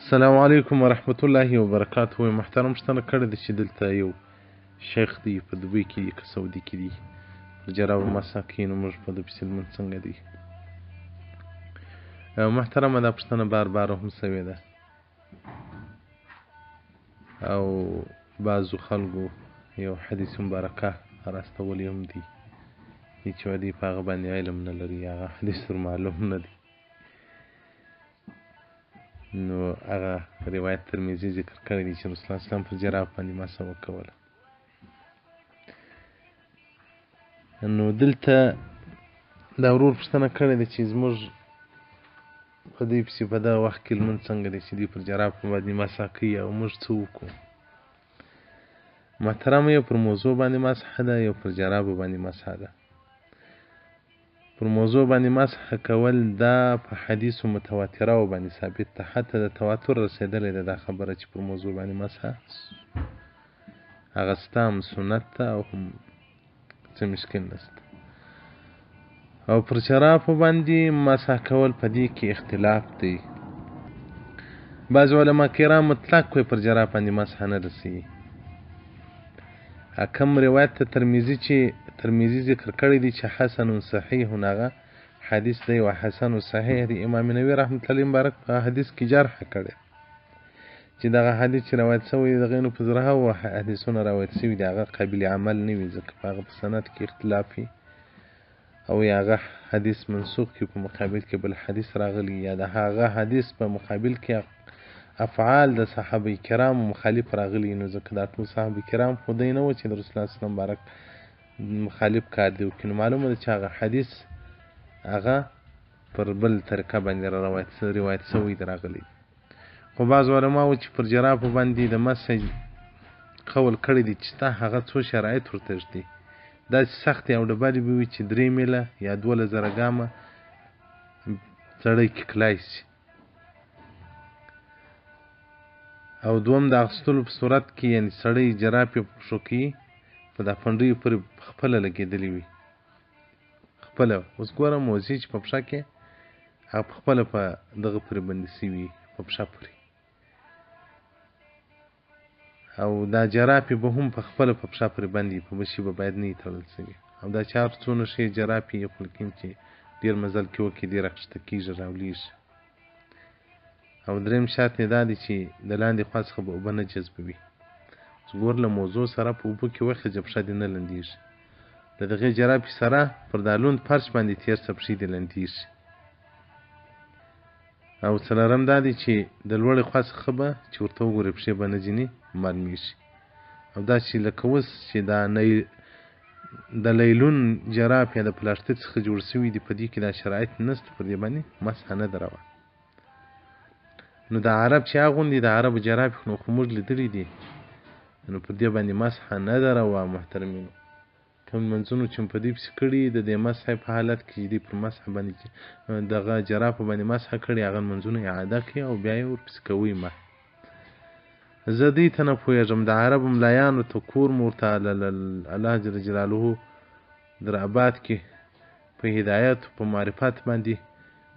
السلام علیکم ورحمت الله وبرکاته. محترم پوښتنه کړې ده چې دلته یو شیخ دی په دوبۍ کې دی که سعودي کې دی، په جرابو مسح کوي، نو موږ په ده پسې لمونځ څنګه دی؟ محترمه دا پوښتنه بار بار هم سوې ده او بعضو خلکو یو حدیث مبارکه راستولی هم دی چې دوی په هغه باندې علم نه لري، هغه حدیث ور معلوم نه دی. نو هغه روایت ترمذي ذکر کړی دی چې رسول الله اسلام په جراب باندې مسح وکوله. نو دلته دا ورور پوښتنه کړې ده چې زموږ په دوی پسې په دغه وخت کې لمونځ څنګه دی چې دوی پر جراب باندې مسح کوي او موږ څه وکړو؟ محترمه یو پر موضوع باندې مسح ده، یو پر جرابو باندې مسح ده. پر موضوع باندې مسح کول دا په حدیثو متواتره باندې ثابت ده، حتی د تواتر رسېدلې ده دا خبره چې پر موضوع باندې مسح اخیسته هم سنت ده او هم څه مشکل نشته. او پر جرابو باندې مسح کول په دې کې اختلاف دی. بعض علما کرام مطلق کوي پر جراب باندې مسح نه رسي. کم روایت ته ترمذي ذکر کړی دی چې حسن صحیح، هغه حدیث دی او حسن صحیح دی. امام نووي رحمت الله مبارک په حدیث کې جرح کړی چې دغه حدیث چې روایت شوی د غینو په زره او حدیثونه روایت شوي دي هغه قابل عمل نه وي، ځکه په هغه په سند کې اختلاف وي او یا هغه حدیث منسوخ کې په مقابل کې بل حدیث راغلی، یا د هغه حدیث په مقابل کې افعال د صحابه کرام مخالف راغلي. نو ځکه دا ټول صحابه کرام خو دی نه و چې د رسول الله صلی الله علیه وسلم مبارک مخالف کار دی وکړي. نو معلومه ده چې هغه حدیث هغه پر بل طریقه باندې روایت شوی دی راغلی. خو بعض علما و چې پر جرابو باندې د مسح قول کړی دی چې ستا هغه څو شرایط ورته ږدي، داسې سختې او ډبرې به وي چې 3 میله یا 12,000 ګامه سړی کیکلای شي. او دوم د اخیستلو په صورت کې یعنې سړی جراب یې په پښو کې په دا پنډیو پورې خپله لګېدلې وي، خپله اوس ګوره موضوع چې په پښه کې هغه په خپله په دغه پورې بندي شوي په پښه پورې، او دا جراب یې به هم په خپله په پښه پورې بند وي، په بشي به باید نه وي تړل شوي. او دا چې هر څونه ښې جراب یې خلکین چې ډېر مزل کې وکړي ډېر اخیسته کېږي راولېږي. او دریم شرط یې دا دی چې د لاندې خوا څخه به اوبه نه جذبوي. ګور له موضوع سره په اوبو کې وخېږه پښه دې نه لندېږي، د دغې جرابې سره پر دا لوند فرش باندې تېر شه پښې دې لندېږي. او څلورم دا دی چې د لوړې خوا څخه به چې ورته وګورې پښې به نه ځینې معلومېږي. او دا چې لکه اوس چې دا د لیلون جراب یا د پلاستیک څخه جوړ شوي دي په دې کې دا شرایط نشته، پر دې باندې مسح نه ده روا. نو د عرب چې اغوندي د عربو جراب نو خو موږ لیدلی دي، نو پر دې باندې مسح نه ده روا. محترمینو کوم منځونو چې په دې پسې کړي د دې مسح په حالت کې دې پر مسح باندې دغه جراب باندې مسح کړي هغه منځونه اعاده کړي او بیا یې ورپسې کوي. ما زه دې ته نه پوهېږم د عربو ملایانو ته کور مو ورته الله جل جلاله در آباد کې په هدایت په معرفت باندې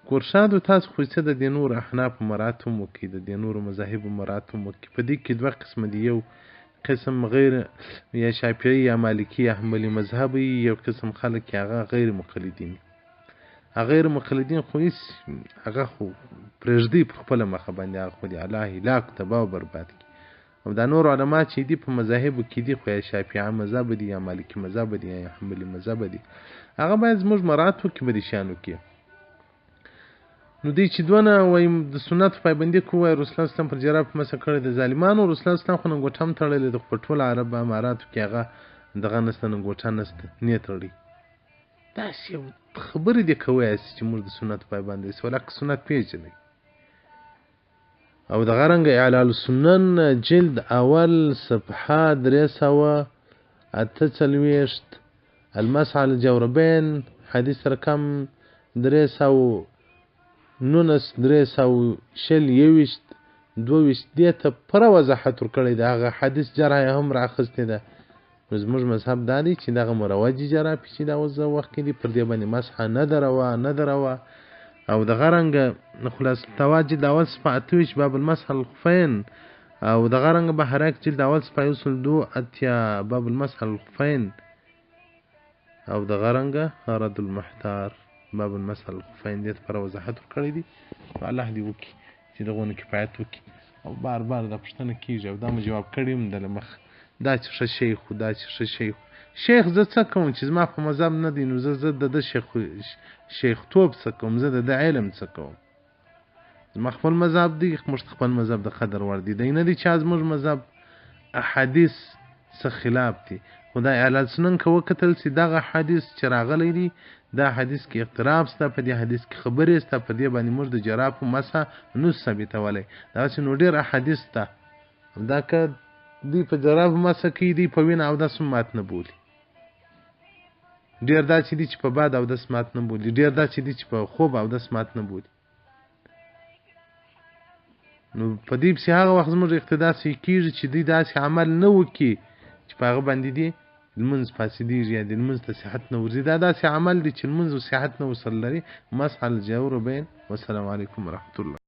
کورشادو تاسو خو څه د دې نورو احنافو مراعات هم وکړي، د دې نورو مذاهبو مراعات هم وکړي. په دې کې 2 قسمه دي، یو قسم غیر یا شافعي یا مالکي یا حنبلي مذهب، یو قسم خلک هغه غیر مقلدین. هغه غیر مقلدین خو هیڅ هغه خو پرېږدي په خپله مخه باندې، هغه خو د الله هلاک تباه او برباد کړي. او دا نور علما چې دي په مذاهبو کې دي خو یا شافعي مذهب دي یا مالکي مذهب دي یا حنبلي مذهب دي، هغه باید زموږ مراعات وکړي په دې شیانو کې. نو دی چې دونه وایم د سنت پابندي کوي رسول الله اسلام پر جراب مسح کړی د ظالمانو، رسول الله اسلام خو ننګوټه هم تړلې ده، په ټول عرب اماراتو کې هغه دغه نشته، ننګوټه نشته، نه تړي. داسې یو خبرې دې کوی چې موږ د سنت پابند یو، ولکه سنت پیژنئ. او دغه رنګه اعلال السنن جلد اول صفحه 348 المسح على الجوربين حدیث رقم 319 دې ته پر وضاحت ورکړی دی. هغه حدیث جرح هم راخستی ده. زموږ مذهب دا دی چې دغه مروجي جرابې چې دا اوس وخت کې دي پر دې باندې مسح نه ده روا. او دغه رنګه خلاص التواد جلد اول صفحه 28 باب المسح على الخفين او دغه رنګه بحراک جلد اول صفحه 2 باب المسح على الخفين او دغه رنګه رد المحتار باب المسح على الخفين دې پر وضاحت ورکړی دي الله دې وکي چې دغه کفایت وکي او بار دا پوښتنه کیږي او دا مو جواب کړیم د مخ دا چې ښه شیخ دا چې ښه شیخ زه څه کوم چې زما په مذهب نه دی نو زه د شیخ توب څه کوم زه د علم څه کوم زما خپل مذهب دی موږ خپل مذهب د قدر ور دی نه دی چې زموږ مذهب احادیث څخه خلاف دي خدای اعلی سنن کو کتل چې دغه حدیث چې راغلی دی دا حدیث کې اقتراب ستا په دې حدیث کې خبرې ستا په دې باندې موږ د جراب مسا نو ثابتولای دا چې نو ډیر احادیث ته دا که دی په جراب مسا کې دی په وین او د سمات نه بولی ډیر دا چې دی چې په باد او د سمات نه بولی ډیر دا چې دی چې په خوب او د سمات نه بولی نو په دې په هغه وخت موږ اقتدا سي کیږي چې دی داسې عمل نه وکي چې په هغه باندې دی المنز فاسدیږي یا د المنز ته صحت نه ورځي دا داسې عمل دی چې المنز او صحت نه وصل لري مسح الجور بین والسلام علیکم ورحمت الله